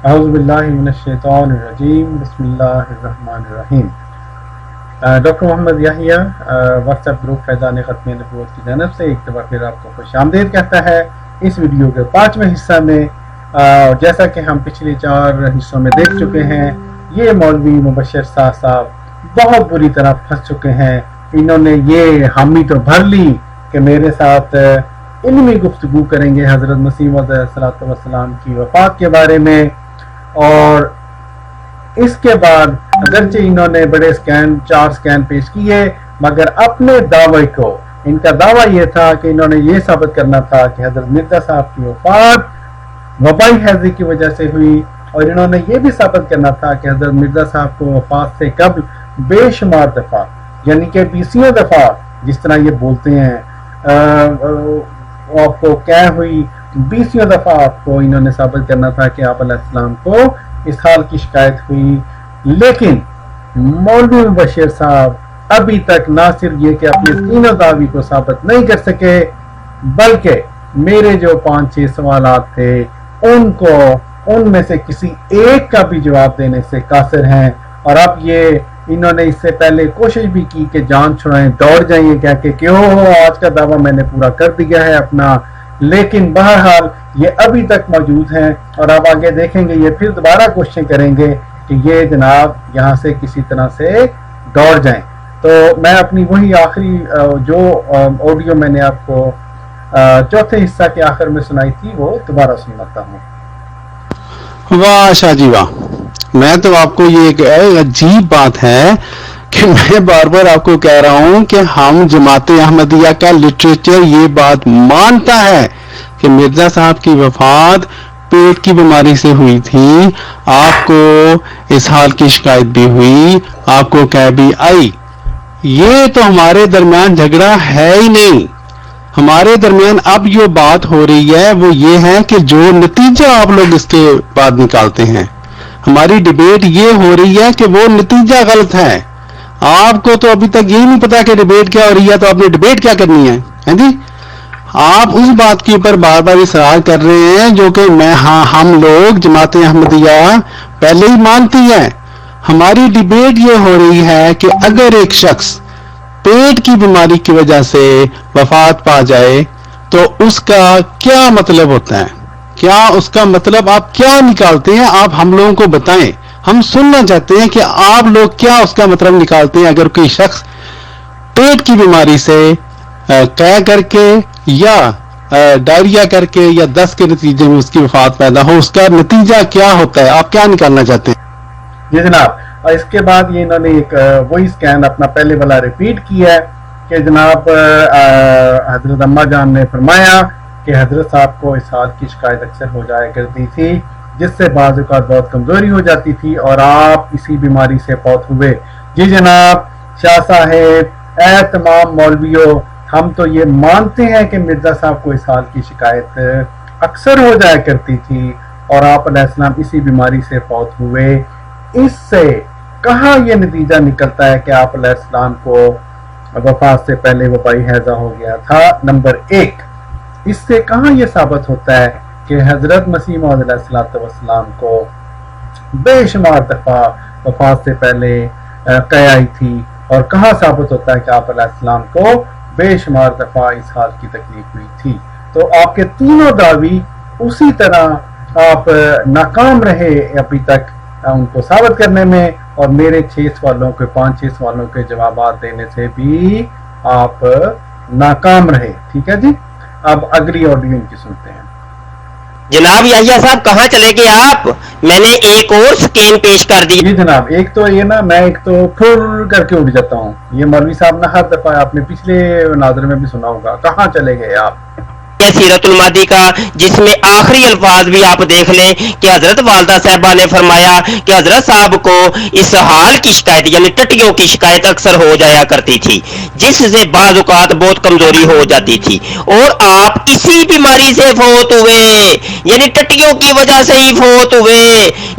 अऊज़ु बिल्लाहि मिनश्शैतानिर्रजीम बिस्मिल्लाहिर्रहमानिर्रहीम। Doctor Mohammad Yahya WhatsApp group फैज़ान ख़त्म नबूवत की जानब से एक दफ़ा फिर आपको खुशामदीद कहता है। इस वीडियो के 5वें हिस्सा में जैसा कि हम पिछले 4 हिस्सों में देख चुके हैं, ये मौलवी मुबश्शिर साहब बहुत बुरी तरह फंस चुके हैं। इन्होंने ये हामी तो भर ली कि मेरे साथ इल्मी गुफ्तगू करेंगे हज़रत मसीह मौऊद अलैहिस्सलाम की वफ़ात के बारे में, और इसके बाद अगरचे इन्होंने बड़े 4 स्कैन पेश किए, मगर अपने दावे को, इनका दावा ये था कि इन्होंने ये साबित करना था कि हज़रत मिर्ज़ा साहब की वफ़ात वबाई हैज़े की वजह से हुई, और इन्होंने ये भी साबित करना था कि हज़रत मिर्ज़ा साहब को वफ़ात से कबल बेशुमार दफ़ा, यानी कि 20 दफ़ा जिस तरह ये बोलते हैं आपको क्या हुई, 20 दफ़ा आपको इन्होंने साबित करना था कि आप अलैहिस्सलाम को इस हाल की शिकायत हुई। लेकिन मौलवी मुबश्शिर साहब अभी तक ना सिर्फ ये कि अपने तीनों दावी को साबित नहीं कर सके, बल्कि मेरे जो 5-6 सवालात थे उनमें से किसी एक का भी जवाब देने से कासिर हैं। और अब ये इन्होंने इससे पहले कोशिश भी की कि जान छुड़ाएं, दौड़ जाइए कह के क्यों हो, आज का दावा मैंने पूरा कर दिया है अपना, लेकिन बहरहाल ये अभी तक मौजूद हैं। और आप आगे देखेंगे ये फिर दोबारा कोशिश करेंगे कि ये जनाब यहाँ से किसी तरह से दौड़ जाएं। तो मैं अपनी वही आखिरी जो ऑडियो मैंने आपको चौथे हिस्सा के आखिर में सुनाई थी वो दोबारा सुनाता हूँ। वाह शाह जी वाह, मैं तो आपको ये एक अजीब बात है कि मैं बार बार आपको कह रहा हूं कि हम जमाते अहमदिया का लिटरेचर ये बात मानता है कि मिर्जा साहब की वफात पेट की बीमारी से हुई थी, आपको इस हाल की शिकायत भी हुई, आपको कह भी आई। ये तो हमारे दरमियान झगड़ा है ही नहीं। हमारे दरमियान अब जो बात हो रही है वो ये है कि जो नतीजा आप लोग इसके बाद निकालते हैं, हमारी डिबेट ये हो रही है कि वो नतीजा गलत है। आपको तो अभी तक यही नहीं पता कि डिबेट क्या हो रही है, तो आपने डिबेट क्या करनी है जी? आप उस बात के ऊपर बार बार इसरार कर रहे हैं जो कि हम लोग जमाते अहमदिया पहले ही मानती है। हमारी डिबेट ये हो रही है कि अगर एक शख्स पेट की बीमारी की वजह से वफात पा जाए तो उसका क्या मतलब होता है, क्या उसका मतलब आप क्या निकालते हैं, आप हम लोगों को बताएं। हम सुनना चाहते हैं कि आप लोग क्या उसका मतलब निकालते हैं। अगर कोई शख्स पेट की बीमारी से कह करके या डायरिया करके या दस्त के नतीजे में उसकी वफात पैदा हो, उसका नतीजा क्या होता है, आप क्या निकालना चाहते हैं? जी जनाब, और इसके बाद ये इन्होंने एक वही स्कैन अपना पहले वाला रिपीट किया है कि जनाब हजरत अम्मा जान ने फरमाया कि हजरत साहब को इस हाल की शिकायत अक्सर हो जाया करती थी, जिससे बाज़ औक़ात बहुत कमज़ोरी हो जाती थी, और आप इसी बीमारी से फौत हुए। जी जनाब शाह साहेब, ऐ तमाम मौलवियों, हम तो ये मानते हैं कि मिर्ज़ा साहब को इस हाल की शिकायत अक्सर हो जाया करती थी और आप अलैहिस्सलाम इसी बीमारी से फौत हुए। इससे कहाँ ये नतीजा निकलता है कि आप अलैहिस्सलाम को वफात से पहले वबाई हैज़ा हो गया था? नंबर 1, इससे कहाँ ये साबित होता है कि हजरत मसीह मौऊद अलैहिस्सलाम को बेशुमार दफ़ा वफात से पहले कह आई थी, और कहाँ साबित होता है कि आप अलैहिस्सलाम को बेशुमार दफ़ा इस हाल की तकलीफ हुई थी? तो आपके तीनों दावी उसी तरह आप नाकाम रहे अभी तक उनको साबित करने में, और मेरे 6 सवालों के 5-6 सवालों के जवाब देने से भी आप नाकाम रहे। ठीक है जी, अब अगली ऑडियो इनकी सुनते हैं। जनाब याहिया साहब कहाँ चले गए आप? मैंने एक और स्कैन पेश कर दी। जी जनाब, एक तो ये ना मैं एक तो फुर करके उठ जाता हूँ। ये मौलवी साहब ना हर दफा आपने पिछले नाज़र में भी सुना होगा, कहाँ चले गए आप? सीरतुल मादी का, जिसमें आखिरी अल्फाज भी आप देख लें कि हजरत वालदा साहबा ने फरमाया कि हजरत साहब को इस हाल की शिकायत यानी टट्टियों की शिकायत अक्सर हो जाया करती थी, जिससे बाज़ औक़ात बहुत कमजोरी हो जाती थी, और आप इसी बीमारी से फौत हुए, यानी टट्टियों की वजह से ही फौत हुए,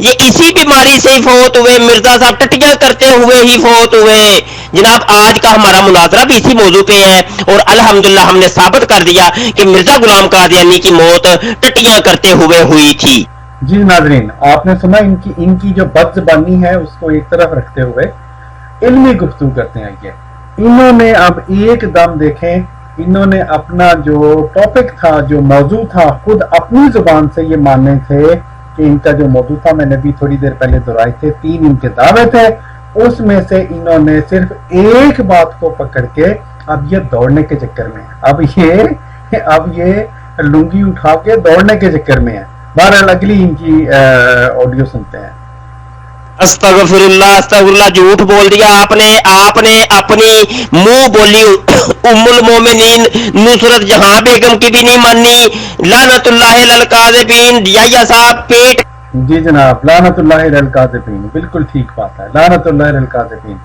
ये इसी बीमारी से ही फौत हुए। मिर्जा साहब टट्टियां करते हुए ही फौत हुए। जनाब आज का हमारा मुनाजरा भी इसी मौजू पे है, और अल्हम्दुलिल्लाह हमने साबित कर दिया कि मिर्जा गुलाम कादियानी की मौत टट्टियां करते हुए हुई थी। जी नाजरीन, आपने सुना इनकी जो बदज़बानी है उसको एक तरफ रखते हुए इल्मी गुफ्तगू करते हैं। ये इन्होंने अब एकदम देखें, इन्होंने अपना जो टॉपिक था, जो मौजू था, खुद अपनी जुबान से ये मानने थे कि इनका जो मौजू था, मैंने भी थोड़ी देर पहले दोहराए थे, 3 इनके दावे थे, उसमें से इन्होंने सिर्फ एक बात को पकड़ के अब ये दौड़ने के चक्कर में है, अब ये लुंगी उठा के दौड़ने के चक्कर में है। बहरहाल अगली इनकी ऑडियो सुनते हैं। अस्तगफिरुल्लाह अस्तगफिरुल्लाह, झूठ बोल दिया आपने अपनी मुंह बोली उम्मुल मोमिनीन नुसरत जहां बेगम की भी नहीं मानी। लानतुल्लाह अल काज़िबीन, याया साहब पेट जी जनाब, लानतुल्लाह अल काज़िबीन, बिल्कुल ठीक बात है, लानतुल्लाह अल काज़िबीन।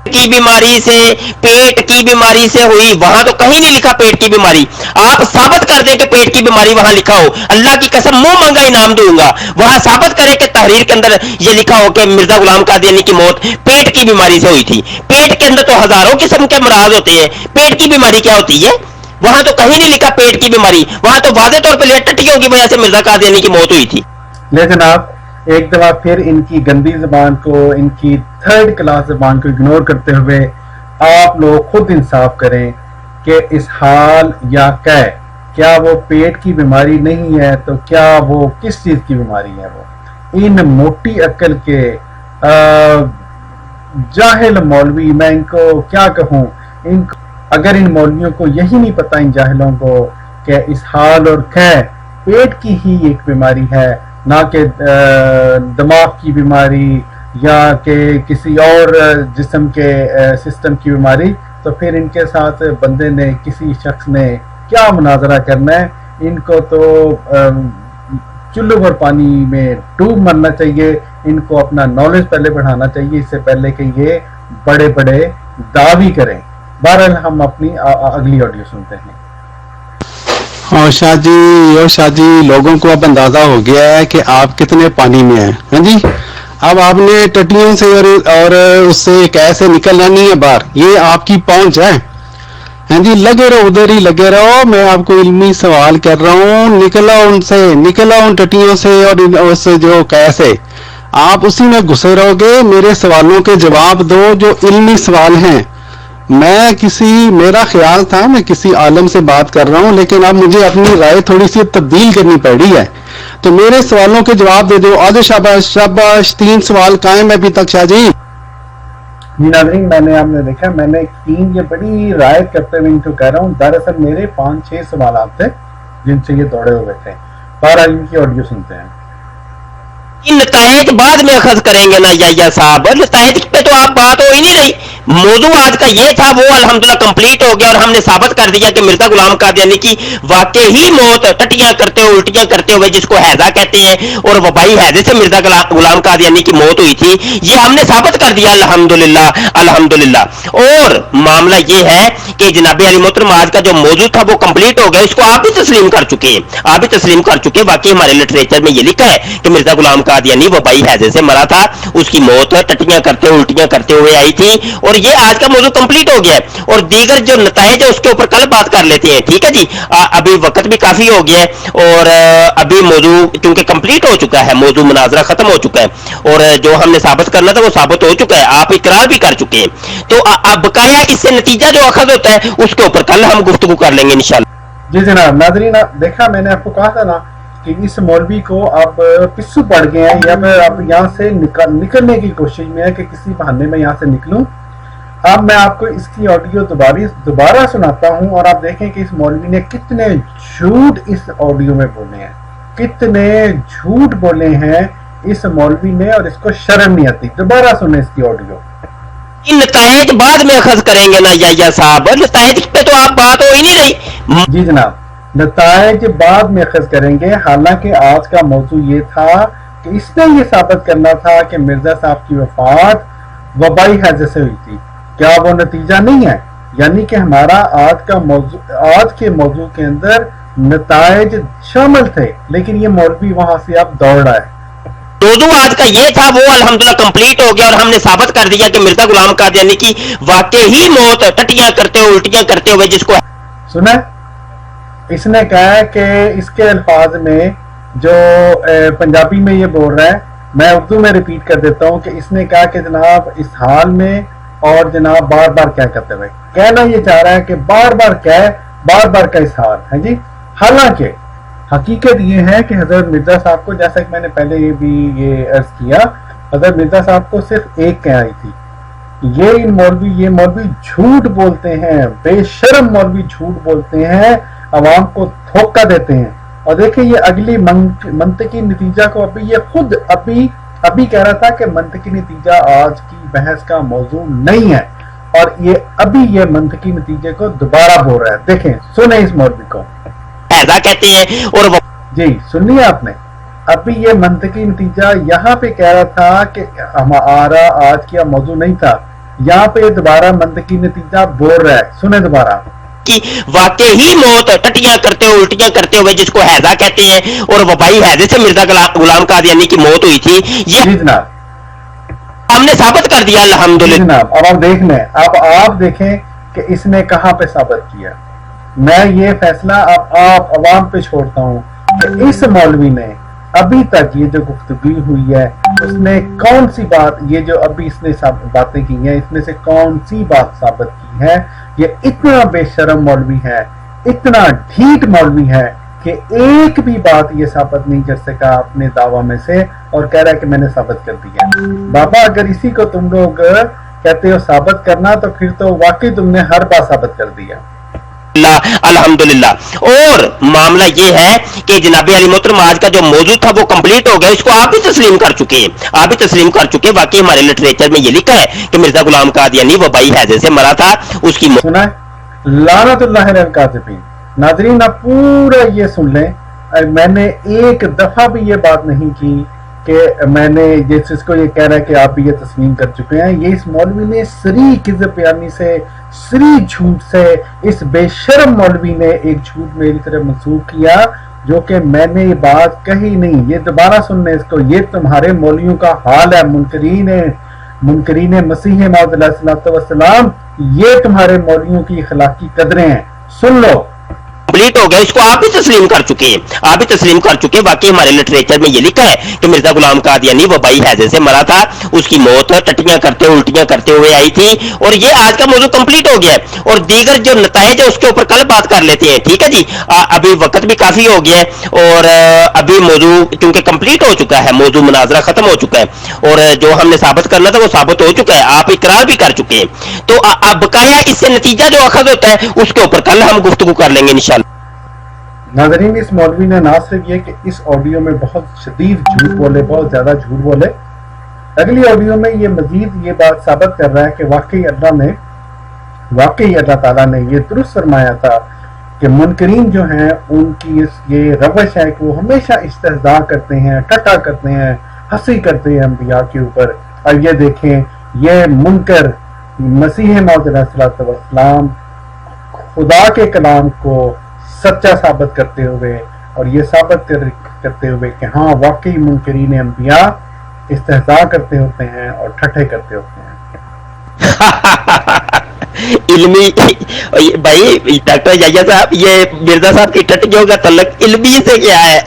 की बीमारी से, पेट की बीमारी से हुई, वहां तो कहीं नहीं लिखा पेट की बीमारी। आप साबित कर दें कि पेट की बीमारी वहां लिखा हो, अल्लाह की कसम मुंह मांगा इनाम दूंगा। वहां साबित करें कि तहरीर के अंदर ये लिखा हो कि मिर्जा गुलाम कादियानी की मौत पेट की बीमारी से हुई थी। पेट के अंदर तो हजारों किस्म के मराज होते हैं, पेट की बीमारी क्या होती है? वहां तो कहीं नहीं लिखा पेट की बीमारी, वहां तो वाज़ेह तौर पर टट्टियों की वजह से मिर्जा कादियानी की मौत हुई थी। लेकिन आप एक दफा फिर इनकी गंदी जबान को, इनकी 3rd क्लास जबान को इग्नोर करते हुए आप लोग खुद इंसाफ करें कि इस हाल या क्या वो पेट की बीमारी नहीं है तो क्या वो किस चीज की बीमारी है? वो इन मोटी अक्ल के जाहिल मौलवी, मैं इनको क्या कहूँ, इनको अगर इन मौलवियों को यही नहीं पता, इन जाहिलों को, कि इस हाल और पेट की ही एक बीमारी है, ना कि दिमाग की बीमारी या कि किसी और जिस्म के सिस्टम की बीमारी, तो फिर इनके साथ बंदे ने, किसी शख्स ने क्या मुनाजरा करना है? इनको तो चुल्लू भर पानी में डूब मरना चाहिए। इनको अपना नॉलेज पहले बढ़ाना चाहिए, इससे पहले कि ये बड़े बड़े दावी करें। बहरहाल हम अपनी अगली ऑडियो सुनते हैं। और शाह जी, लोगों को अब अंदाजा हो गया है कि आप कितने पानी में हैं। हाँ जी, अब आपने टट्टियों से और उससे कैसे निकलना नहीं है बाहर, ये आपकी पहुंच है। हाँ जी, लगे रहो, उधर ही लगे रहो। मैं आपको इल्मी सवाल कर रहा हूँ, निकलो उनसे, निकलो उन टट्टियों से और उससे जो कैसे आप उसी में घुसे रहोगे। मेरे सवालों के जवाब दो जो इल्मी सवाल हैं। मेरा ख्याल था मैं किसी आलम से बात कर रहा हूं, लेकिन अब मुझे अपनी राय थोड़ी सी तब्दील करनी पड़ रही है, तो मेरे सवालों के जवाब दे दो। आधे शाबाश 3 सवाल कायम है अभी तक। शाह जी नाज़रीन, आपने देखा, मैंने 3 ये बड़ी राय करते हुए इनको कह रहा हूँ, दरअसल मेरे 5-6 सवाल थे जिनसे ये दौड़े हुए थे। बारह इनकी ऑडियो सुनते हैं। नतायज बाद में अखज करेंगे ना याया साहब, नतायज पे तो आप बात हो ही नहीं रही। मौजू आज का ये था, वो अल्हम्दुलिल्लाह कंप्लीट हो गया और हमने साबित कर दिया कि मिर्जा गुलाम कादियानी की वाकई ही मौत टट्टियां करते हुए, उल्टियां करते हुए, जिसको हैजा कहते हैं, और वबाई हैजे से मिर्जा गुलाम कादियानी की मौत हुई थी, ये हमने साबित कर दिया अल्हम्दुलिल्लाह अल्हम्दुलिल्लाह। और मामला ये है कि जनाब अली मोहतरम आज का जो मौजू था वो कंप्लीट हो गया, इसको आप भी तस्लीम कर चुके हैं, आप भी तस्लीम कर चुके हैं। बाकी हमारे लिटरेचर में ये लिखा है कि मिर्जा गुलाम कादियानी वबाई हैजे से मरा था, उसकी मौत टट्टियां करते हुए, उल्टियां करते हुए आई थी, और ये आज का मौजू कंप्लीट हो गया है। और दीगर जो नतायज है उसके ऊपर कल बात कर लेते हैं, ठीक है जी। अभी वक्त भी काफी हो गया है और अभी मौजू क्योंकि कंप्लीट हो चुका है, मौजू मुनाजरा खत्म हो चुका है और जो हमने साबित करना था वो साबित हो चुका है, आप इकरार भी कर चुके हैं। तो अब बकाया इससे नतीजा जो अखज होता है उसके ऊपर कल हम गुफ्तगू कर लेंगे इंशाल्लाह। जी जनाब। नाज़रीन, देखा मैंने आपको कहा था ना कि इस मौलवी को अब पिस्सू पड़ गए हैं, या मैं अब यहाँ से निकलने की कोशिश में है कि किसी बहाने में यहाँ से निकलूं। अब मैं आपको इसकी ऑडियो दोबारा सुनाता हूं और आप देखें कि इस मौलवी ने कितने झूठ इस ऑडियो में बोले हैं, कितने झूठ बोले हैं इस मौलवी ने, और इसको शर्म नहीं आती। दोबारा सुने इसकी ऑडियो। नतायज बाद में अखज करेंगे ना याया साहब, नतायज पे तो आप बात हो ही नहीं रही। जी जनाब, नतायज बाद में अखज करेंगे। हालांकि आज का मौजू ये था कि इसने ये साबित करना था कि मिर्जा साहब की वफात वबाई हैजे से हुई थी। क्या वो नतीजा नहीं है? यानी कि हमारा आज के मौजू के अंदर नतायज शामिल थे, लेकिन ये मौलवी वहां से अब दौड़ रहा है। मौजू आज का ये था, वो अल्हम्दुलिल्लाह कंप्लीट हो गया और हमने साबित कर दिया कि मिर्जा गुलाम कादियानी की वाकई ही मौत टट्टियां करते हुए, उल्टियां करते हुए, जिसको सुना, इसने कहा कि इसके अल्फाज में जो पंजाबी में ये बोल रहा है, मैं उर्दू में रिपीट कर देता हूँ कि इसने कहा कि जनाब इस हाल में और जनाब बार बार क्या करते हुए, कहना ये चाह रहा है कि बार बार क्या है, बार बार का इस हाल है जी। हालांकि हकीकत ये है कि हजरत मिर्जा साहब को, जैसा कि मैंने पहले ये अर्ज किया, हजरत मिर्जा साहब को सिर्फ एक कह आई थी। ये मौलवी झूठ बोलते हैं, बेशर्म मौलवी झूठ बोलते हैं, अवाम को धोखा देते हैं। और देखिए ये अगली मंतकी नतीजा को ये खुद अभी कह रहा था कि मंतकी नतीजा आज की बहस का मौजू नहीं है, और ये अभी ये मंतकी नतीजे को दोबारा बोल रहा है। देखें, सुने इस मौलवी को, ऐसा कहते हैं। और जी सुनिए आपने, अभी ये मंतकी नतीजा यहाँ पे कह रहा था कि हमारा आज का मौजू नहीं था, यहाँ पे दोबारा मंतकी नतीजा बोल रहा है। सुने दोबारा कि वाकई ही मौत टटियां करते हुए, उल्टियां करते हुए, जिसको हैजा कहते हैं, और वबाई हैजे से मिर्जा गुलाम कादियानी की मौत हुई थी, ये जनाब हमने साबित कर दिया अल्हम्दुलिल्लाह। जनाब अब आप देख लें, अब आप देखें कि इसने कहां पे साबित किया। मैं ये फैसला अब आप अवाम पे छोड़ता हूं कि इस मौलवी ने अभी तक ये जो गुफ्तगू हुई है, उसने कौन सी बात, ये जो अभी इसने बातें की हैं, इसमें से कौन सी बात साबित की है। ये इतना बेशरम मौलवी है, इतना ढीठ मौलवी है कि एक भी बात ये साबित नहीं कर सका अपने दावा में से, और कह रहा है कि मैंने साबित कर दिया। बाबा अगर इसी को तुम लोग कहते हो साबित करना, तो फिर तो वाकई तुमने हर बात साबित कर दिया। अल्हम्दुलिल्लाह। और मामला ये है कि जनाब अली मोहतरम आज का जो मौजूद था वो कंप्लीट हो गया, इसको आप भी तस्लीम कर चुके हैं, आप भी तस्लीम कर चुके हैं। बाकी हमारे लिटरेचर में ये लिखा है कि मिर्जा गुलाम कादियानी वबाई हैजे से मरा था, उसकी सुना है, लानतुल्लाह अलल काज़िबीन। नाज़रीन आप पूरा ये सुन लें, मैंने एक दफा भी ये बात नहीं की कि मैंने जिसको ये कह रहा है कि आप भी ये तस्लीम कर चुके हैं। ये इस मौलवी ने सरी किज़ब यानी से, सरी झूठ से, इस बेशर्म मौलवी ने एक झूठ मेरी तरफ मंसूब किया जो कि मैंने ये बात कही नहीं। ये दोबारा सुनने इसको, ये तुम्हारे मौलवियों का हाल है, मुनकरीन मसीह मौद अलैहिस्सलातु वस्सलाम, ये तुम्हारे मौलवियों की अखलाकी कदरें हैं। सुन लो, कंप्लीट हो गया, इसको आप भी तस्लीम कर चुके हैं, आप भी तस्लीम कर चुके हैं। बाकी हमारे लिटरेचर में ये लिखा है कि मिर्जा गुलाम कादियानी वबाई हैजे से मरा था, उसकी मौत टटियां करते उल्टियां करते हुए आई थी, और ये आज का मौजू कंप्लीट हो गया है। और दीगर जो नताइज है उसके ऊपर कल बात कर लेते हैं, ठीक है जी। अभी वक्त भी काफी हो गया है, और अभी मौजू क्योंकि कंप्लीट हो चुका है, मौजू मुनाजरा खत्म हो चुका है, और जो हमने साबित करना था वो साबित हो चुका है, आप इकरार भी कर चुके हैं। तो अब बकाया इससे नतीजा जो अखज होता है उसके ऊपर कल हम गुफ्तगू कर लेंगे इंशाल्लाह। नाज़रीन इस मौलवी ने ना सिर्फ ये कि इस ऑडियो में बहुत शदीद झूठ बोले, बहुत ज्यादा झूठ बोले, अगली ऑडियो में ये मजीद ये बात साबित कर रहा है कि वाकई अल्लाह ताला ने ये दुरुस्त फरमाया था कि मुनकरीन जो हैं उनकी ये रवश है कि वो हमेशा इस्तेहज़ा करते हैं, टट्टा करते हैं, हंसी करते हैं अंबिया के ऊपर। और ये देखें, ये मुनकर मसीह मौद अलैहिस्सलातु वस्सलाम खुदा के कलाम को सच्चा साबित करते हुए, और ये साबित करते हुए कि हाँ वाकई मुनकरीन अंबिया इस्तेहज़ा करते होते हैं और ठट्ठे करते होते हैं। इल्मी भाई डॉक्टर याया साहब, ये मिर्जा साहब की टट्टियों का तल्लक इल्मी से क्या है?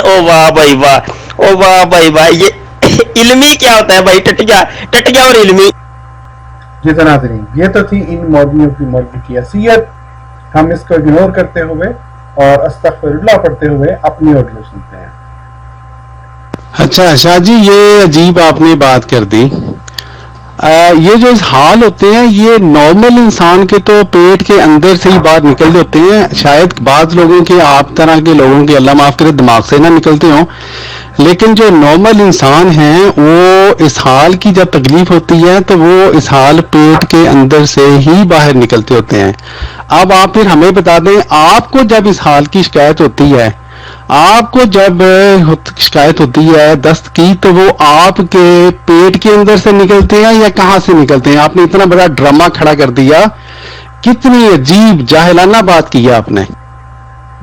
ओ वाह भाई वाह, ओ वाह भाई वाह, ये इल्मी क्या होता है भाई? टट्टिया और इल्मी। जी नाज़रीन, ये तो थी इन मौलवियों की मौलवी की हैसियत। हम इसको इग्नोर करते हुए और अस्तगफिरुल्लाह पढ़ते हुए अपनी ऑडियो सुनते हैं। अच्छा शाह जी, ये अजीब आपने बात कर दी। ये जो हाल होते हैं ये नॉर्मल इंसान के तो पेट के अंदर से ही बाहर निकल होते हैं। शायद बात लोगों के, आप तरह के लोगों के, अल्लाह माफ करे, दिमाग से ना निकलते हों, लेकिन जो नॉर्मल इंसान हैं वो इस हाल की जब तकलीफ होती है तो वो इस हाल पेट के अंदर से ही बाहर निकलते होते हैं। अब आप फिर हमें बता दें, आपको जब इस हाल की शिकायत होती है, आपको जब शिकायत होती है दस्त की, तो वो आपके पेट के अंदर से निकलते हैं या कहां से निकलते हैं? आपने इतना बड़ा ड्रामा खड़ा कर दिया, कितनी अजीब जाहिलाना बात की है आपने।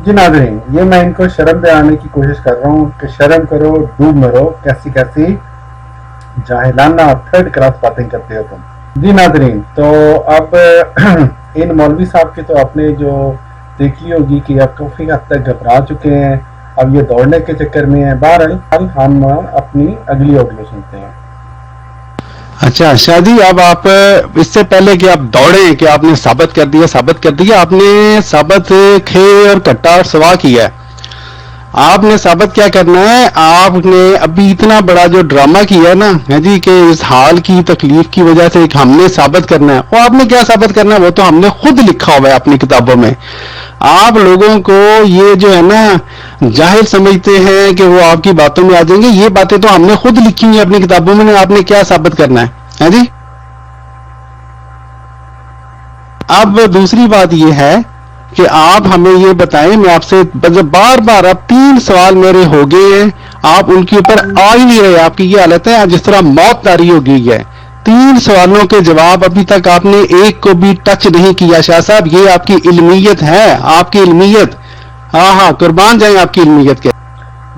जी नाज़रीन, ये मैं इनको शर्म दिलाने की कोशिश कर रहा हूँ कि शर्म करो, डूब मरो, कैसी कैसी जाहिलाना थर्ड क्लास बातें करते हो तुम। जी नाज़रीन, तो अब इन मौलवी साहब के तो अपने जो देखी होगी कि अब काफ़ी हद तक घबरा चुके हैं, अब ये दौड़ने के चक्कर में है। बहरहाल हम अपनी अगली ऑडियो सुनते हैं। अच्छा शादी, अब आप इससे पहले कि आप दौड़े कि आपने साबित कर दिया, आपने साबित खे और कट्टा और सवा किया है। आपने साबित क्या करना है, आपने अभी इतना बड़ा जो ड्रामा किया है ना है जी कि इस हाल की तकलीफ की वजह से हमने साबित करना है, वो आपने क्या साबित करना है वो तो हमने खुद लिखा हुआ है अपनी किताबों में। आप लोगों को ये जो है ना जाहिर समझते हैं कि वो आपकी बातों में आ जाएंगे, ये बातें तो हमने खुद लिखी हुई है अपनी किताबों में। आपने क्या साबित करना है जी। अब दूसरी बात ये है कि आप हमें ये बताएं, मैं आपसे बार बार अब 3 सवाल मेरे हो गए हैं, आप उनके ऊपर आ ही नहीं रहे। आपकी ये हालत है जिस तरह मौत तारी हो गई है। 3 सवालों के जवाब अभी तक आपने एक को भी टच नहीं किया। शाह साहब, ये आपकी इल्मियत है, आपकी इल्मियत। हाँ, कुर्बान जाए आपकी इल्मियत के।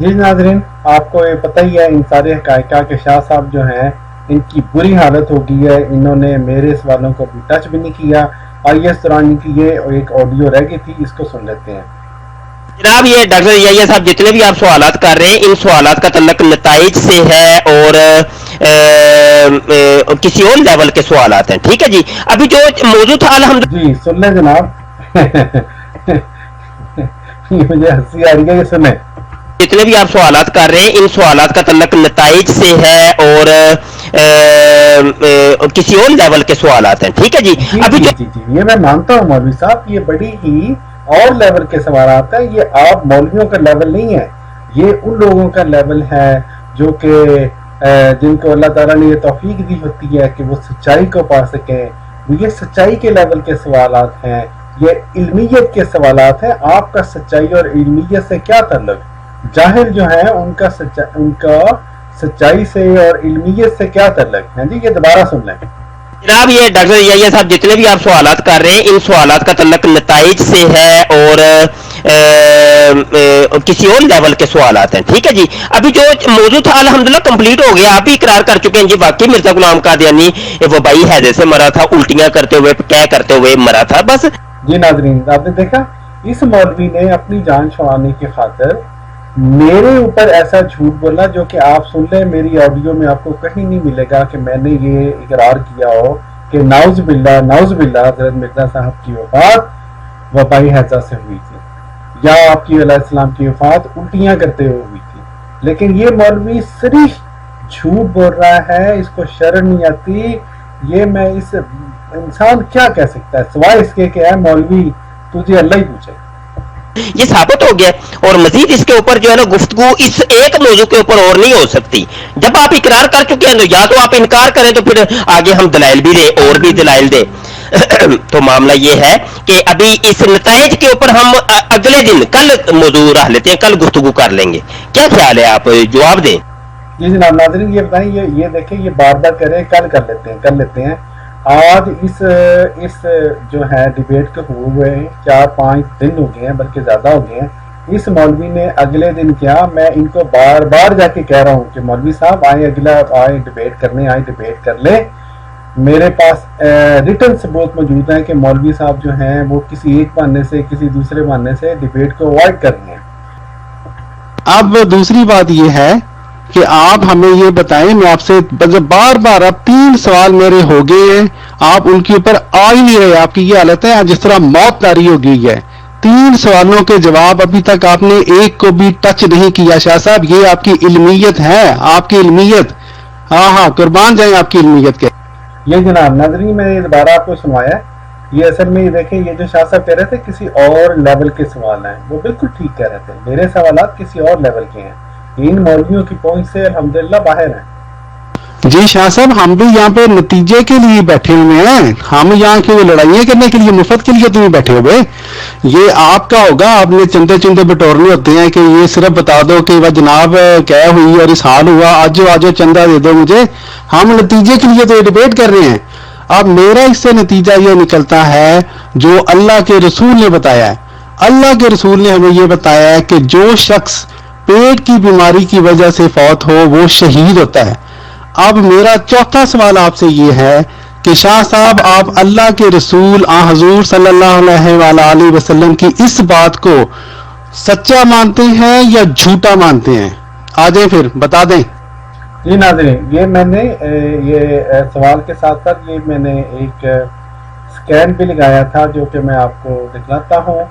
जी नाज़रीन, आपको ये पता ही है इन सारे हकायका के शाह साहब जो हैं इनकी बुरी हालत हो गई है, इन्होंने मेरे सवालों को भी टच भी नहीं किया। आइए इस दौरान इनकी ये एक ऑडियो रह गई थी, इसको सुन लेते हैं। जनाब, ये डॉक्टर यहिया साहब जितने भी आप सवालात कर रहे हैं, इन सवालात का तल्लक नताइज से है और किसी और लेवल के सवालात हैं। ठीक है जी। अभी जो मौजूद था अल्हम्दुलिल्लाह जी सुन लें जनाब। मुझे हंसी आ रही है, ये सुने। जितने भी आप सवालात कर रहे हैं, इन सवालात का तल्लक नताइज से है और किसी और लेवल के सवालात हैं। ठीक है जी। अभी जो ये मैं मानता हूँ मौलवी साहब, ये बड़ी ही और लेवल के सवालात हैं। ये आप मौलवियों का लेवल नहीं है, ये उन लोगों का लेवल है जो कि जिनको अल्लाह ताला ने ये तौफीक दी होती है कि वो सच्चाई को पा सकें। ये सच्चाई के लेवल के सवालात हैं, ये इल्मियत के सवालात हैं। आपका सच्चाई और इल्मियत से क्या ताल्लुक? जाहिल जो है उनका सच्चाई से और इल्मियत से क्या ताल्लुक है जी। ये दोबारा सुन लें जनाब। ये डॉक्टर यहिया साहब जितने भी आप सवालात कर रहे हैं, इन सवालात का तल्लक नताइज से है और किसी और लेवल के सवालात हैं। ठीक है जी। अभी जो मौजूद था अल्हम्दुलिल्लाह कंप्लीट हो गया। आप भी इकरार कर चुके हैं जी, वाकई मिर्जा गुलाम कादियानी वो भाई हैजे से मरा था, उल्टियां करते हुए क्या करते हुए मरा था। बस जी नाज़रीन, आपने देखा इस मौलवी ने अपनी जान छुड़ाने की खातिर मेरे ऊपर ऐसा झूठ बोला जो कि आप सुन लें, मेरी ऑडियो में आपको कहीं नहीं मिलेगा कि मैंने ये इकरार किया हो कि नाउज़ बिल्लाह हज़रत मिर्जा साहब की वफात वबाई हैजा से हुई थी या आपकी अलैहिस्सलाम की वफात उल्टियां करते हुए हुई थी। लेकिन ये मौलवी सिर्फ झूठ बोल रहा है, इसको शर्म नहीं आती। ये मैं इस इंसान क्या कह सकता है सिवाय इसके कि है मौलवी तुझे अल्लाह ही पूछे। ये साबित हो गया और मजीद इसके ऊपर जो है ना गुफ्तगू इस एक मौजू के ऊपर और नहीं हो सकती। जब आप इकरार कर चुके हैं तो या तो आप इनकार करें तो फिर आगे हम दलाइल भी दें और भी दलाइल दें। तो मामला ये है कि अभी इस नताइज के ऊपर हम अगले दिन कल मौजू रख लेते हैं, कल गुफ्तगू कर लेंगे। क्या ख्याल है, आप जवाब दें। जी जनाब। नाज़रीन ये बताएं, ये देखें, ये बार बार करें, कल कर लेते हैं। आज इस जो है डिबेट के हुए 4-5 दिन हो गए हैं, बल्कि ज़्यादा हो गए हैं। इस मौलवी ने अगले दिन क्या, मैं इनको बार बार जाके कह रहा हूँ कि मौलवी साहब आए डिबेट कर ले। मेरे पास रिटन सबूत मौजूद है कि मौलवी साहब जो हैं वो किसी एक बहाने से किसी दूसरे बहाने से डिबेट को अवॉइड कर रहे हैं। अब दूसरी बात ये है कि आप हमें ये बताएं, मैं आपसे बार बार अब 3 सवाल मेरे हो गए हैं, आप उनके ऊपर आ ही नहीं रहे। आपकी ये हालत है जिस तरह मौत तारी हो गई है। 3 सवालों के जवाब अभी तक आपने एक को भी टच नहीं किया। शाह साहब, ये आपकी इल्मियत है, आपकी इल्मियत। हाँ, कुर्बान जाए आपकी इल्मियत के। ये जनाब नाज़रीन, मैंने दोबारा आपको सुनवाया। ये असल में ये देखें, ये जो शाह साहब कह रहे थे किसी और लेवल के सवाल हैं, वो बिल्कुल ठीक कह रहे थे। मेरे सवालात किसी और लेवल के हैं, इन मौलवियों की पहुंच से अल्हम्दुलिल्लाह बाहर हैं। जी शाह साहब, हम भी यहाँ पे नतीजे के लिए बैठे हुए हैं, हम यहाँ की लड़ाइयाँ करने के लिए, मुफ्त के लिए तो नहीं बैठे हुए। ये आपका होगा, आपने चंदे बटोरने होते हैं कि ये सिर्फ बता दो कि वह जनाब क्या हुई और इस हाल हुआ, आज चंदा दे दो मुझे। हम नतीजे के लिए तो डिबेट कर रहे हैं। अब मेरा इससे नतीजा ये निकलता है जो अल्लाह के रसूल ने बताया है। अल्लाह के रसूल ने हमें ये बताया है कि जो शख्स पेट की बीमारी की वजह से फौत हो वो शहीद होता है। अब मेरा चौथा सवाल आपसे ये है کہ شاہ صاحب آپ اللہ کے رسول حضور صلی اللہ علیہ وآلہ وسلم کی اس بات کو سچا مانتے ہیں یا جھوٹا مانتے ہیں؟ آ جائیں پھر بتا دیں. جی ناظرین، یہ میں نے یہ سوال کے ساتھ ساتھ یہ میں نے ایک سکین بھی لگایا تھا جو کہ میں آپ کو دکھلاتا ہوں.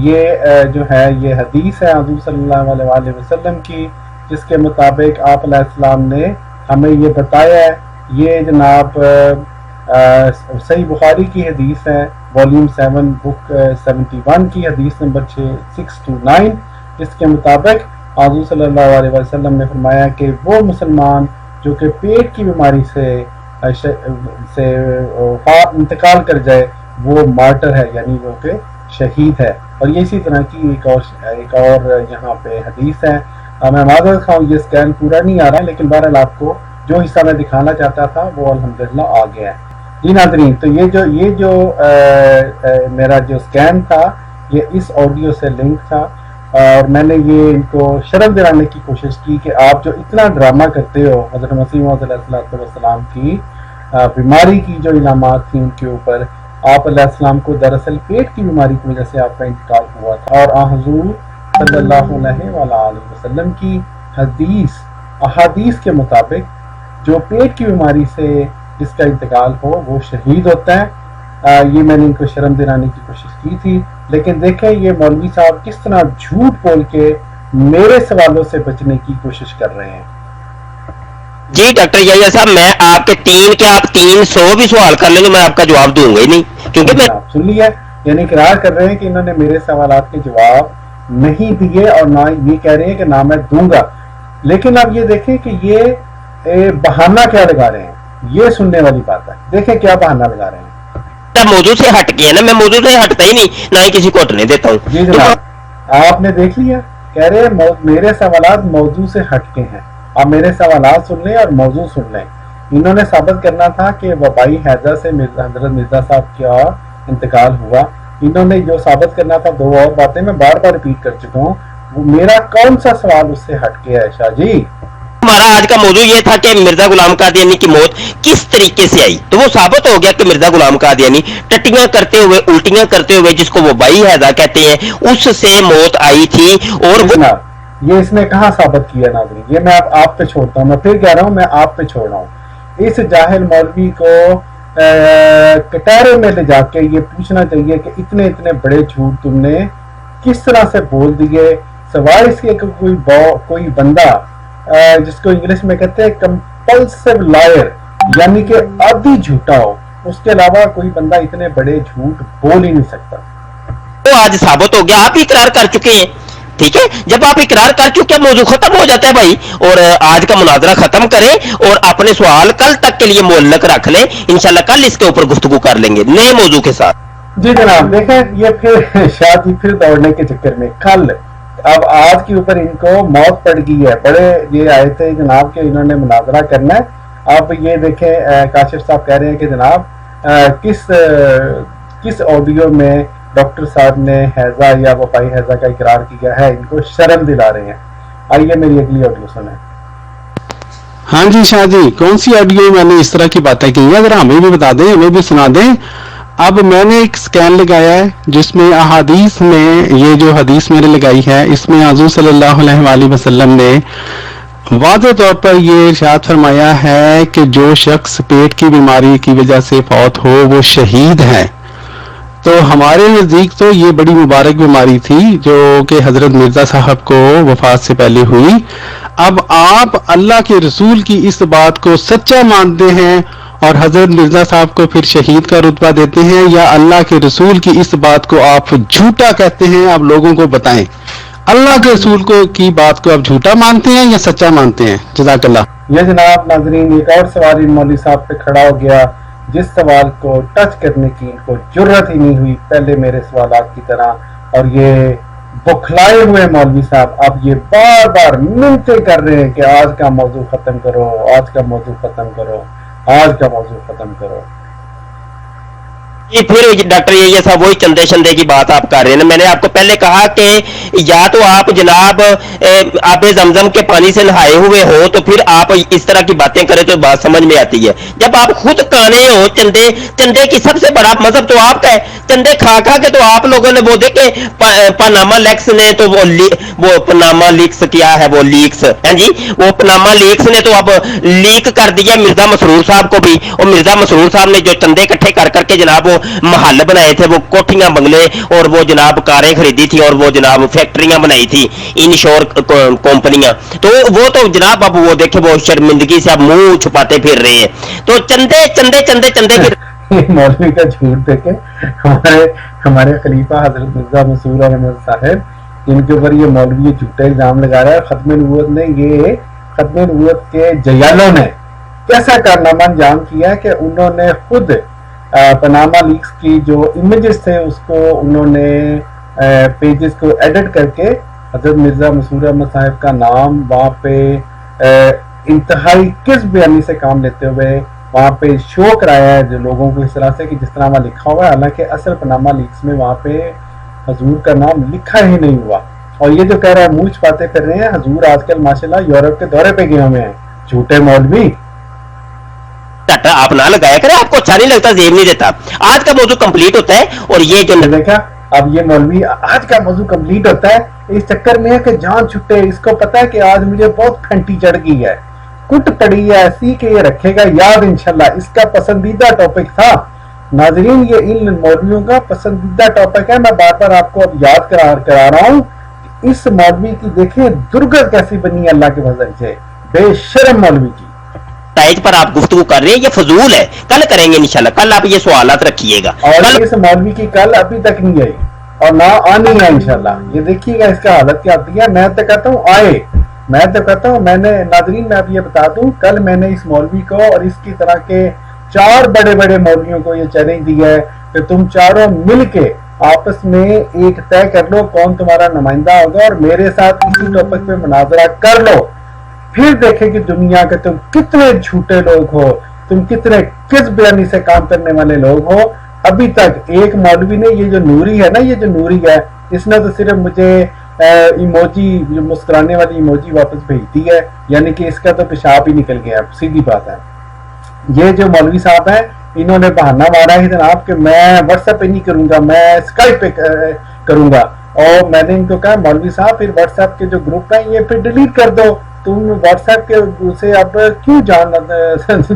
یہ جو ہے یہ حدیث ہے حضور صلی اللہ علیہ وآلہ وسلم کی، جس کے مطابق آپ علیہ السلام نے ہمیں یہ بتایا ہے. یہ جناب صحیح بخاری کی حدیث ہے، والیوم 7 بک 71 کی حدیث نمبر 629، جس کے مطابق حضور صلی اللہ علیہ وسلم نے فرمایا کہ وہ مسلمان جو کہ پیٹ کی بیماری سے انتقال کر جائے وہ مارٹر ہے، یعنی وہ کہ شہید ہے. اور یہ اسی طرح کی ایک اور یہاں پہ حدیث ہے. میں معذرت خواہ یہ سکین پورا نہیں آ رہا، لیکن بہرحال آپ کو جو حصہ میں دکھانا چاہتا تھا وہ الحمدللہ آ گیا ہے. جی ناظرین، تو یہ جو میرا جو سکین تھا یہ اس آڈیو سے لنک تھا، اور میں نے یہ ان کو شرم دلانے کی کوشش کی کہ آپ جو اتنا ڈرامہ کرتے ہو حضرت مسیح موعود علیہ السلام کی بیماری کی جو علامات تھیں ان کے اوپر، آپ علیہ السلام کو دراصل پیٹ کی بیماری کی وجہ سے آپ کا انتقال ہوا تھا، اور حضور صلی اللہ علیہ وآلہ وسلم کی احادیث کے مطابق جو پیٹ کی بیماری سے جس کا انتقال ہو وہ شہید ہوتا ہے. یہ میں نے ان کو شرم دلانے کی کوشش کی تھی، لیکن دیکھیں یہ مولوی صاحب کس طرح جھوٹ بول کے میرے سوالوں سے بچنے کی کوشش کر رہے ہیں. جی ڈاکٹر یحییٰ صاحب، میں آپ کے 300 بھی سوال کر لیں گے، میں آپ کا جواب دوں گا ہی نہیں، کیونکہ میں آپ سن لیا، یعنی اقرار کر رہے ہیں کہ انہوں نے میرے سوالات کے جواب نہیں دیے، اور نہ یہ کہہ رہے ہیں کہ نہ میں دوں گا. لیکن اب یہ دیکھیں کہ یہ بہانہ کیا لگا رہے ہیں، یہ سننے والی بات ہے. دیکھیں کیا بہانہ لگا رہے ہیں. موضوع سے ہٹ گیا نا، میں موضوع سے ہٹتا ہی نہیں، نہ ہی کسی کو ہٹنے دیتا ہوں. جی جناب، آپ نے دیکھ لیا، کہہ رہے ہیں میرے سوالات موضوع سے ہٹ کے ہیں. آپ میرے سوالات سن لیں اور موضوع سن لیں. انہوں نے ثابت کرنا تھا کہ وبائی ہیضہ سے حضرت مرزا صاحب کا انتقال ہوا. انہوں نے جو ثابت کرنا تھا دو اور باتیں میں بار بار ریپیٹ کر چکا ہوں. وہ میرا کون سا سوال اس سے ہٹ کے ہے شاہ جی؟ ہمارا آج کا موضوع یہ تھا کہ مرزا غلام قادیانی کی موت کس طریقے سے آئی، تو وہ ثابت ہو گیا کہ مرزا غلام قادیانی ٹٹیاں کرتے ہوئے، الٹیاں کرتے ہوئے، جس کو وہ وبائی ہیضہ کہتے ہیں، اس سے موت آئی تھی. اور وہ یہ اس نے کہاں ثابت کیا ناظرین؟ یہ میں آپ پہ چھوڑتا ہوں، میں پھر کہہ رہا ہوں میں آپ پہ چھوڑ رہا ہوں. اس جاہل مولوی کو کٹہرے میں لے جا کے یہ پوچھنا چاہیے کہ اتنے بڑے جھوٹ تم نے کس طرح سے بول دیے، سوائے اس کے کوئی بندہ جس کو انگلش میں کہتے ہیں کمپلسو لائر، یعنی کہ عادی جھوٹا ہو، اس کے علاوہ کوئی بندہ اتنے بڑے جھوٹ بول ہی نہیں سکتا. وہ آج ثابت ہو گیا، آپ اقرار کر چکے ہیں. ٹھیک ہے، جب آپ اقرار کر چکے موضوع ختم ہو جاتا ہے بھائی. اور آج کا مناظرہ ختم کریں اور اپنے سوال کل تک کے لیے معلق رکھ لیں، انشاءاللہ کل اس کے اوپر گفتگو کر لیں گے نئے موضوع کے ساتھ. جی جناب، دیکھیں یہ پھر شاید ہی پھر دوڑنے کے چکر میں کل اب آج کے اوپر ان کو موت پڑ گئی ہے. بڑے یہ آئے تھے جناب کہ انہوں نے مناظرہ کرنا ہے. اب یہ دیکھیں کاشف صاحب کہہ رہے ہیں کہ جناب کس آڈیو میں ڈاکٹر صاحب نے حیضہ یا وبائی حیضہ کا اقرار کیا ہے، ان کو شرم دلا رہے ہیں. آئیے میری اگلی آڈیو سنیں. ہاں جی شاہ جی، کون سی آڈیو میں نے اس طرح کی باتیں کی ہیں؟ اگر ہمیں بھی بتا دیں، ہمیں بھی سنا دیں. اب میں نے ایک سکین لگایا ہے جس میں احادیث میں یہ جو حدیث میں نے لگائی ہے اس میں حضور صلی اللہ علیہ وآلہ وسلم نے واضح طور پر یہ ارشاد فرمایا ہے کہ جو شخص پیٹ کی بیماری کی وجہ سے فوت ہو وہ شہید ہے. تو ہمارے نزدیک تو یہ بڑی مبارک بیماری تھی جو کہ حضرت مرزا صاحب کو وفات سے پہلے ہوئی. اب آپ اللہ کے رسول کی اس بات کو سچا مانتے ہیں اور حضرت مرزا صاحب کو پھر شہید کا رتبہ دیتے ہیں، یا اللہ کے رسول کی اس بات کو آپ جھوٹا کہتے ہیں؟ آپ لوگوں کو بتائیں، اللہ کے رسول کی بات کو آپ جھوٹا مانتے ہیں یا سچا مانتے ہیں؟ جزاک اللہ. یہ جناب ناظرین ایک اور سوال مولوی صاحب پہ کھڑا ہو گیا جس سوال کو ٹچ کرنے کی ان کو جرت ہی نہیں ہوئی پہلے میرے سوالات کی طرح. اور یہ بکھلائے ہوئے مولوی صاحب اب یہ بار بار منتیں کر رہے ہیں کہ آج کا موضوع ختم کرو، آج کا موضوع ختم کرو، آج کا موضوع ختم کرو. یہ پھر ڈاکٹر یہ صاحب وہی چندے شندے کی بات آپ کر رہے ہیں. میں نے آپ کو پہلے کہا کہ یا تو آپ جناب آب زمزم کے پانی سے نہائے ہوئے ہو تو پھر آپ اس طرح کی باتیں کریں تو بات سمجھ میں آتی ہے. جب آپ خود کانے ہو چندے چندے کی سب سے بڑا مذہب تو آپ کا ہے. چندے کھا کھا کے تو آپ لوگوں نے وہ دیکھے پاناما لیکس نے تو وہ پاناما لیکس کیا ہے وہ لیکس ہیں جی وہ پاناما لیکس نے تو اب لیک کر دیا مرزا مسرور صاحب کو بھی. اور مرزا مسرور صاحب نے جو چندے اکٹھے کر کر کے جناب وہ محل بنائے تھے وہ کوٹھیاں بنگلے اور وہ جناب کاریں خریدی تھی اور وہ جناب فیکٹریاں بنائی تھی انشور کمپنیاں تو وہ تو جناب اب وہ دیکھے وہ شرمندگی سے اب منہ چھپاتے پھر رہے ہیں. تو چندے چندے چندے چندے پھر مولوی کا جھوٹ دیکھے ہمارے خلیفہ حضرت مرزا مسرور احمد صاحب جن کے اوپر یہ مولوی جھوٹے الزام لگا رہا ہے. ختم نبوت نے یہ ختم نبوت کے جیالوں نے کیسا کارنامہ انجام کیا کہ انہوں نے خود پاناما لیکس کی جو امیجز تھے اس کو انہوں نے پیجز کو ایڈٹ کر کے حضرت مرزا مسرور احمد صاحب کا نام وہاں پہ انتہائی کس بیانی سے کام لیتے ہوئے وہاں پہ شو کرایا ہے جو لوگوں کو اس طرح سے کہ جس طرح وہاں لکھا ہوا ہے. حالانکہ اصل پاناما لیکس میں وہاں پہ حضور کا نام لکھا ہی نہیں ہوا. اور یہ جو کہہ رہا ہے منہ چھپاتے پھر رہے ہیں. حضور آج کل ماشاءاللہ یورپ کے دورے پہ گئے ہوئے ہیں. جھوٹے مولوی آپ نہ لگایا کریں. آپ کو اچھا نہیں لگتا زیب نہیں دیتا. آج کا موضوع کمپلیٹ ہوتا ہے اور یہ جو دیکھا اب یہ مولوی آج کا موضوع کمپلیٹ ہوتا ہے اس چکر میں ہے کہ جان چھٹے اس کو پتا ہے کہ آج مجھے بہت پھنٹی چڑھ گئی ہے کٹ پڑی ہے ایسی کہ یہ رکھے گا یاد انشاءاللہ. اس کا پسندیدہ ٹاپک تھا ناظرین. یہ ان مولویوں کا پسندیدہ ٹاپک ہے. میں بار بار آپ کو اب یاد کرا رہا ہوں. اس مولوی کی دیکھیں درگت کیسی بنی ہے اللہ کے فضل سے. بے شرم مولوی کی نتائج پر آپ گفتگو کر رہے ہیں یہ فضول ہے. کل کریں گے انشاءاللہ. کل آپ یہ سوالات رکھیے گا. اور اس مولوی کی کل ابھی تک نہیں آئی اور نہ آنی ہے انشاءاللہ. یہ دیکھیے گا اس کا حالت کیا آتی ہے. میں تو کہتا ہوں آئے. میں تو کہتا ہوں میں نے ناظرین میں اب یہ بتا دوں کل میں نے اس مولوی کو اور اس کی طرح کے 4 بڑے بڑے مولویوں کو یہ چیلنج دیا ہے کہ تم چاروں مل کے آپس میں ایک طے کر لو کون تمہارا نمائندہ ہوگا اور میرے ساتھ اسی ٹاپک پہ مناظرہ کر لو. پھر دیکھیں کہ دنیا کے تم کتنے جھوٹے لوگ ہو تم کتنے کس بیانی سے کام کرنے والے لوگ ہو. ابھی تک ایک مولوی نے یہ جو نوری ہے نا یہ جو نوری ہے اس نے تو صرف مجھے ایموجی جو مسکرانے والی ایموجی واپس بھیج دی ہے. یعنی کہ اس کا تو پیشاب ہی نکل گیا. سیدھی بات ہے. یہ جو مولوی صاحب ہیں انہوں نے بہانہ مارا ہے جناب کہ میں واٹس ایپ پہ نہیں کروں گا میں اسکائپ پہ کروں گا. اور میں نے ان کو کہا مولوی صاحب پھر واٹس ایپ کے جو گروپ ہیں یہ پھر ڈیلیٹ کر دو. تم واٹس ایپ کے سے اب کیوں جان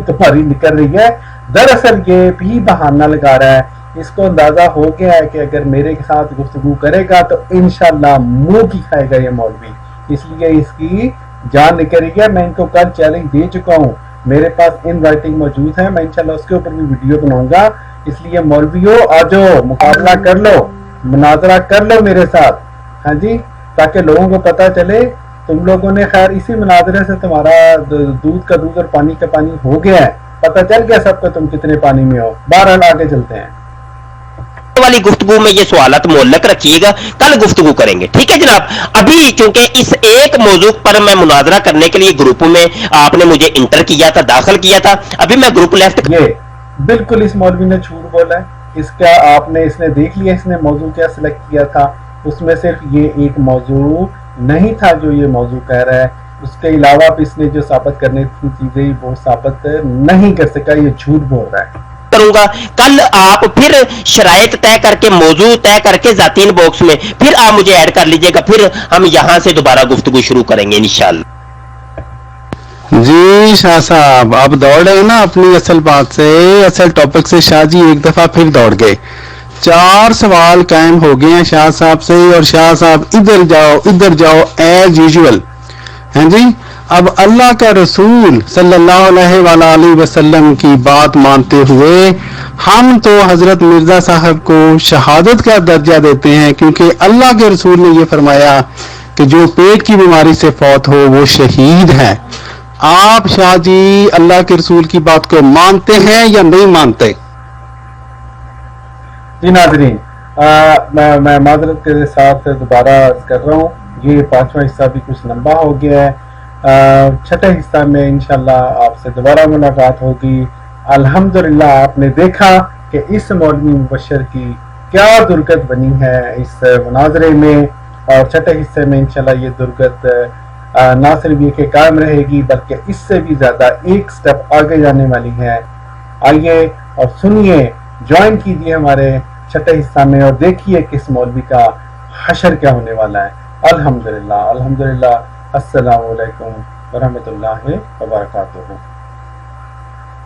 تمہاری نکل رہی ہے. دراصل یہ بھی بہانہ لگا رہا ہے. اس کو اندازہ ہو گیا ہے کہ اگر میرے ساتھ گفتگو کرے گا تو انشاءاللہ منہ کی کھائے گا یہ مولوی. اس لیے اس کی جان نکل رہی ہے. میں ان کو کل چیلنج دے چکا ہوں. میرے پاس ان رائٹنگ موجود ہے. میں انشاءاللہ اس کے اوپر بھی ویڈیو بناؤں گا. اس لیے مولویوں آ جاؤ مقابلہ کر لو مناظرہ کر لو میرے ساتھ. ہاں جی تاکہ لوگوں کو پتہ چلے. تم لوگوں نے خیر اسی مناظرے سے تمہارا دودھ کا دودھ اور پانی کا پانی ہو گیا ہے. پتہ چل گیا سب کو تم کتنے پانی میں ہو. بہرحال آگے چلتے ہیں. والی گفتگو میں یہ سوالات معلق رکھیے گا. کل گفتگو کریں گے ٹھیک ہے جناب. ابھی چونکہ اس ایک موضوع پر میں مناظرہ کرنے کے لیے گروپوں میں آپ نے مجھے انٹر کیا تھا داخل کیا تھا. ابھی میں گروپ لیفٹ یہ بالکل اس مولوی نے جھوٹ بولا ہے. اس کا آپ نے اس نے دیکھ لیا اس نے موضوع کیا سلیکٹ کیا تھا. اس میں صرف یہ ایک موضوع نہیں تھا جو یہ موضوع کہہ رہا ہے. اس کے علاوہ بھی اس نے جو ثابت کرنے کی چیزیں وہ ثابت نہیں کر سکا. یہ جھوٹ بول رہا ہے. کروں گا. کل آپ پھر شرائط طے کر کے موضوع طے کر کے ذاتی ان باکس میں پھر آپ مجھے ایڈ کر لیجئے گا. پھر ہم یہاں سے دوبارہ گفتگو شروع کریں گے انشاءاللہ. جی شاہ صاحب آپ دوڑ رہے ہیں نا اپنی اصل بات سے اصل ٹاپک سے. شاہ جی ایک دفعہ پھر دوڑ گئے. 4 سوال قائم ہو گئے ہیں شاہ صاحب سے اور شاہ صاحب ادھر جاؤ ایز یوزول. ہیں جی اب اللہ کا رسول صلی اللہ علیہ وآلہ وسلم کی بات مانتے ہوئے ہم تو حضرت مرزا صاحب کو شہادت کا درجہ دیتے ہیں کیونکہ اللہ کے رسول نے یہ فرمایا کہ جو پیٹ کی بیماری سے فوت ہو وہ شہید ہے. آپ شاہ جی اللہ کے رسول کی بات کو مانتے ہیں یا نہیں مانتے؟ جی ناظرین میں معذرت کے ساتھ دوبارہ کر رہا ہوں. یہ 5واں حصہ بھی کچھ لمبا ہو گیا ہے. 6ٹھے حصہ میں انشاءاللہ آپ سے دوبارہ ملاقات ہوگی. الحمدللہ آپ نے دیکھا کہ کہ اس مولوی مبشر کی کیا درگت بنی ہے اس مناظرے میں، اور چھٹے حصے میں انشاءاللہ یہ درگت نہ صرف یہ کہ قائم رہے گی بلکہ اس سے بھی زیادہ ایک سٹیپ آگے جانے والی ہے۔ آئیے اور سنیے، جوائن کیجیے ہمارے چھٹے حصہ میں اور دیکھیے کس مولوی کا حشر کیا ہونے والا ہے۔ الحمدللہ الحمدللہ۔ السلام علیکم ورحمۃ اللہ وبرکاتہ۔